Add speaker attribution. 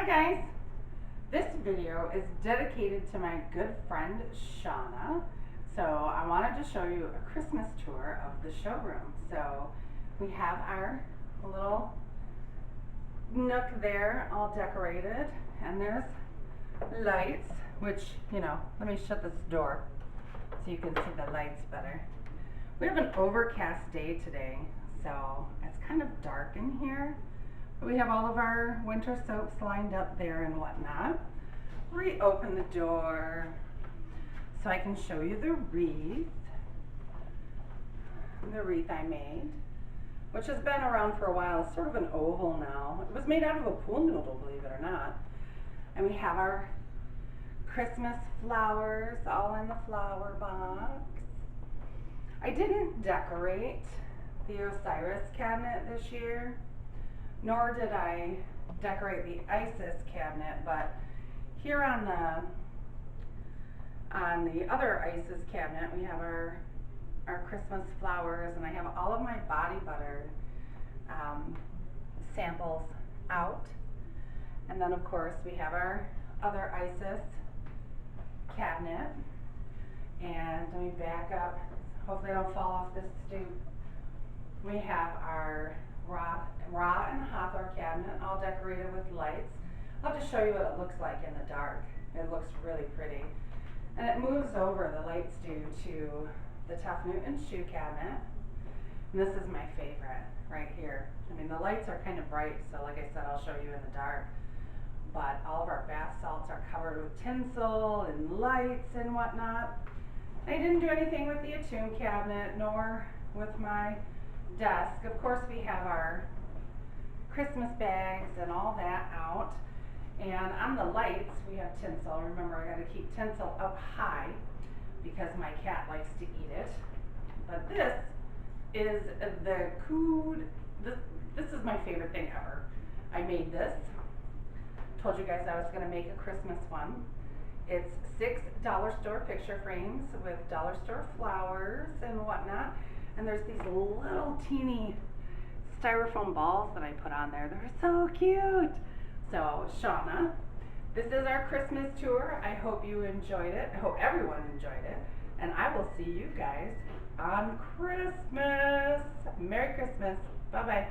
Speaker 1: Hi guys, this video is dedicated to my good friend Shauna. So I wanted to show you a Christmas tour of the showroom. So we have our little nook there all decorated, and there's lights, which, let me shut this door so you can see the lights better. We have an overcast day today, so it's kind of dark in here. We have all of our winter soaps lined up there and whatnot. Reopen the door so I can show you the wreath I made, which has been around for a while. It's sort of an oval now. It was made out of a pool noodle, believe it or not. And we have our Christmas flowers all in the flower box. I didn't decorate the Osiris cabinet this year, nor did I decorate the Isis cabinet, but here on the other Isis cabinet we have our Christmas flowers, and I have all of my body butter samples out. And then of course we have our other Isis cabinet, and let me back up, hopefully I don't fall off this stoop. We have our Ra and Hathor cabinet all decorated with lights. I'll just show you what it looks like in the dark. It looks really pretty. And it moves over, the lights do, to the Tough Newton shoe cabinet. And this is my favorite right here. I mean, the lights are kind of bright, so like I said, I'll show you in the dark. But all of our bath salts are covered with tinsel and lights and whatnot. I didn't do anything with the Attune cabinet, nor with my desk. Of course, we have our Christmas bags and all that out. And on the lights, we have tinsel. Remember, I gotta keep tinsel up high because my cat likes to eat it. But this is this is my favorite thing ever. I made this. Told you guys I was gonna make a Christmas one. It's 6 dollar store picture frames with dollar store flowers and whatnot. And there's these little teeny styrofoam balls that I put on there. They're so cute. So, Shauna, this is our Christmas tour. I hope you enjoyed it. I hope everyone enjoyed it. And I will see you guys on Christmas. Merry Christmas. Bye-bye.